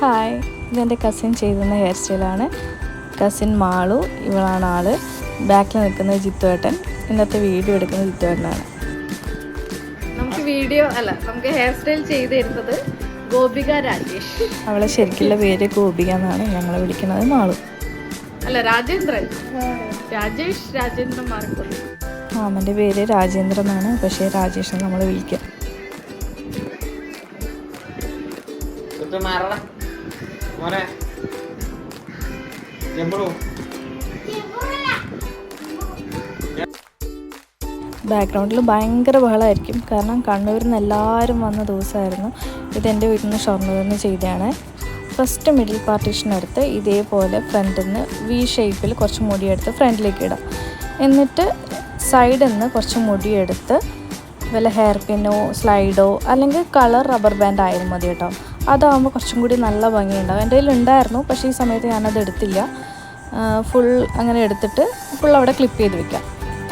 Hi, ഇതെൻ്റെ cousin ചെയ്യുന്ന hair സ്റ്റൈലാണ്. കസിൻ മാളു, ഇവളാണ് ആള്. ബാക്കിൽ നിൽക്കുന്നത് ജിത്തുവേട്ടൻ. ഇന്നത്തെ വീഡിയോ എടുക്കുന്നത് ജിത്തുവേട്ടനാണ്. നമുക്ക് ഹെയർ സ്റ്റൈൽ ചെയ്ത് തരുന്നത് ഗോപിക രാജേഷ്. അവളെ ശരിക്കുള്ള പേര് ഗോപിക എന്നാണ്, ഞങ്ങളെ വിളിക്കുന്നത് മാളു. അല്ല, രാജേന്ദ്രൻ. രാജേന്ദ്രൻ മാറിക്കൊള്ളു. മാമൻ്റെ പേര് രാജേന്ദ്രൻ എന്നാണ്, പക്ഷേ രാജേഷ് നമ്മൾ വിളിക്കുക. ബാക്ക്ഗ്രൗണ്ടിൽ ഭയങ്കര ബഹളമായിരിക്കും, കാരണം കണ്ണൂരിൽ നിന്ന് എല്ലാവരും വന്ന ദിവസമായിരുന്നു. ഇതെൻ്റെ വീട്ടിൽ നിന്ന് ഷൊർണൂരിൽ നിന്ന് ചെയ്തതാണ്. ഫസ്റ്റ് മിഡിൽ പാർട്ടീഷൻ എടുത്ത് ഇതേപോലെ ഫ്രണ്ടിൽ നിന്ന് വി ഷേപ്പിൽ കുറച്ച് മുടിയെടുത്ത് ഫ്രണ്ടിലേക്ക് ഇടാം. എന്നിട്ട് സൈഡിൽ നിന്ന് കുറച്ച് മുടിയെടുത്ത് വല്ല ഹെയർ പിന്നോ സ്ലൈഡോ അല്ലെങ്കിൽ കളർ റബ്ബർ ബാൻഡ് ആയാലും മതി കേട്ടോ. അതാകുമ്പോൾ കുറച്ചും കൂടി നല്ല ഭംഗിയുണ്ടാവും. എൻ്റെ കയ്യിൽ ഉണ്ടായിരുന്നു, പക്ഷേ ഈ സമയത്ത് ഞാനത് എടുത്തില്ല. ഫുൾ അങ്ങനെ എടുത്തിട്ട് ഫുൾ അവിടെ ക്ലിപ്പ് ചെയ്ത് വെക്കാം.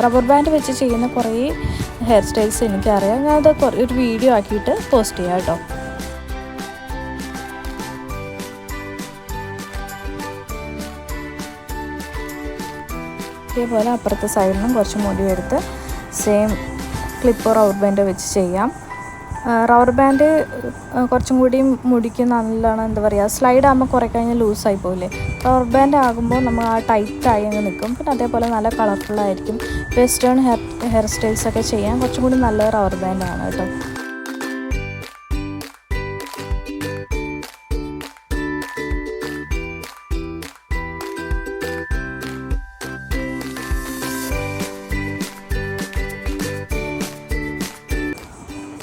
റബ്ബർ ബാൻഡ് വെച്ച് ചെയ്യുന്ന കുറേ ഹെയർ സ്റ്റൈൽസ് എനിക്കറിയാം. ഞാനത് ഒരു വീഡിയോ ആക്കിയിട്ട് പോസ്റ്റ് ചെയ്യാം കേട്ടോ. ഇതേപോലെ അപ്പുറത്തെ സൈഡിൽ നിന്നും കുറച്ച് മുടി എടുത്ത് സെയിം ക്ലിപ്പോ റബ്ബർ ബാൻഡോ വെച്ച് ചെയ്യാം. റബ്ബർ ബാൻഡ് കുറച്ചും കൂടി മുടിക്ക് നല്ലതാണ്. എന്താ പറയുക, സ്ലൈഡ് ആകുമ്പോൾ കുറേ കഴിഞ്ഞാൽ ലൂസായി പോകില്ലേ. റബ്ബർ ബാൻഡ് ആകുമ്പോൾ നമ്മൾ ആ ടൈറ്റായി അങ്ങ് നിൽക്കും. പിന്നെ അതേപോലെ നല്ല കളർഫുള്ളായിരിക്കും. വെസ്റ്റേൺ ഹെയർ സ്റ്റൈൽസൊക്കെ ചെയ്യാൻ കുറച്ചും കൂടി നല്ല റബ്ബർ ബാൻഡാണ് കേട്ടോ.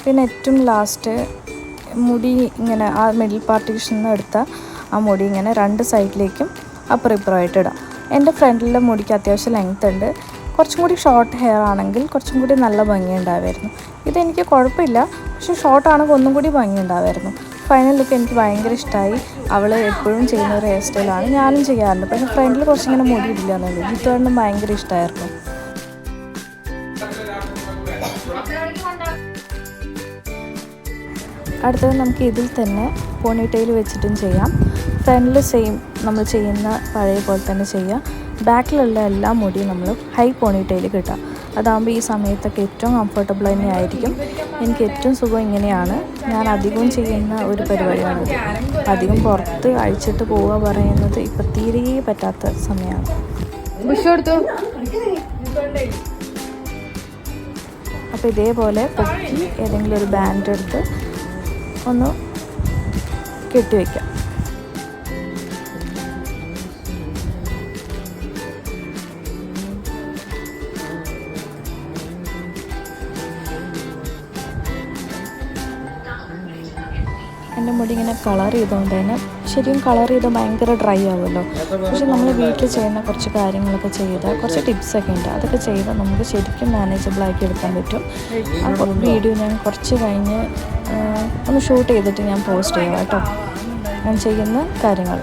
പിന്നെ ഏറ്റവും ലാസ്റ്റ് മുടി ഇങ്ങനെ ആ മിഡിൽ പാർട്ടീഷനിൽ നിന്ന് എടുത്ത ആ മുടി ഇങ്ങനെ രണ്ട് സൈഡിലേക്കും അപ്പുറം ഇപ്പുറമായിട്ട് ഇടാം. എൻ്റെ ഫ്രണ്ടിലെ മുടിക്ക് അത്യാവശ്യം ലെങ്ത് ഉണ്ട്. കുറച്ചും കൂടി ഷോർട്ട് ഹെയർ ആണെങ്കിൽ കുറച്ചും കൂടി നല്ല ഭംഗി ഉണ്ടാവുമായിരുന്നു. ഇതെനിക്ക് കുഴപ്പമില്ല, പക്ഷേ ഷോർട്ടാണെങ്കിൽ ഒന്നും കൂടി ഭംഗി ഉണ്ടാവുമായിരുന്നു. ഫൈനൽ ലുക്ക് എനിക്ക് ഭയങ്കര ഇഷ്ടമായി. അവൾ എപ്പോഴും ചെയ്യുന്ന ഒരു ഹെയർ സ്റ്റൈലാണ്, ഞാനും ചെയ്യാറുണ്ട്. പക്ഷേ ഫ്രണ്ടിൽ കുറച്ചിങ്ങനെ മുടി ഇടില്ല എന്നുള്ളൂ. ജിത്തുവേട്ടനും ഭയങ്കര ഇഷ്ടമായിരുന്നു. അടുത്തത് നമുക്ക് ഇതിൽ തന്നെ പോണിറ്റെയിൽ വെച്ചിട്ടും ചെയ്യാം. ഫ്രണ്ടിൽ സെയിം നമ്മൾ ചെയ്യുന്ന പഴയ പോലെ തന്നെ ചെയ്യാം. ബാക്കിലുള്ള എല്ലാ മുടിയും നമ്മൾ ഹൈ പോണിറ്റെയിൽ കിട്ടാം. അതാകുമ്പോൾ ഈ സമയത്തൊക്കെ ഏറ്റവും കംഫർട്ടബിൾ തന്നെ ആയിരിക്കും. എനിക്ക് ഏറ്റവും സുഖം ഇങ്ങനെയാണ്. ഞാൻ അധികവും ചെയ്യുന്ന ഒരു പരിപാടിയാണിത്. അധികം പുറത്ത് അഴിച്ചിട്ട് പോവുക പറയുന്നത് ഇപ്പം തീരെ പറ്റാത്ത സമയമാണ്. അപ്പോൾ ഇതേപോലെ പൊക്കി ഏതെങ്കിലും ഒരു ബാൻഡ് എടുത്ത് ഒന്ന് കെട്ടിവെക്കാം. എൻ്റെ മുടി ഇങ്ങനെ കളർ ചെയ്തുകൊണ്ട് തന്നെ ശരിക്കും കളർ ചെയ്ത് ഭയങ്കര ഡ്രൈ ആവുമല്ലോ. പക്ഷെ നമ്മൾ വീട്ടിൽ ചെയ്യുന്ന കുറച്ച് കാര്യങ്ങളൊക്കെ ചെയ്താൽ കുറച്ച് ടിപ്സൊക്കെ ഉണ്ട്. അതൊക്കെ ചെയ്താൽ നമുക്ക് ശരിക്കും മാനേജബിളാക്കി എടുക്കാൻ പറ്റും. ആ വീഡിയോ ഞാൻ കുറച്ച് കഴിഞ്ഞ് ഒന്ന് ഷൂട്ട് ചെയ്തിട്ട് ഞാൻ പോസ്റ്റ് ചെയ്യാം കേട്ടോ, ഞാൻ ചെയ്യുന്ന കാര്യങ്ങൾ.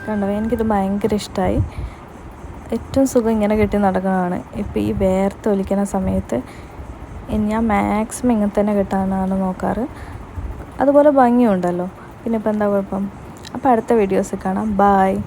കണ്ടോ, എനിക്കിത് ഭയങ്കര ഇഷ്ടമായി. ഏറ്റവും സുഖം ഇങ്ങനെ കെട്ടി നടക്കുന്നതാണ്. ഇപ്പോൾ ഈ വേർത്തൊലിക്കുന്ന സമയത്ത് ഞാൻ മാക്സിമം ഇങ്ങനെ തന്നെ കെട്ടാനാണ് നോക്കാറ്. അതുപോലെ ഭംഗിയുണ്ടല്ലോ, പിന്നെ ഇപ്പോൾ എന്താ കുഴപ്പം. അപ്പോൾ അടുത്ത വീഡിയോസ് കാണാം. ബായ്.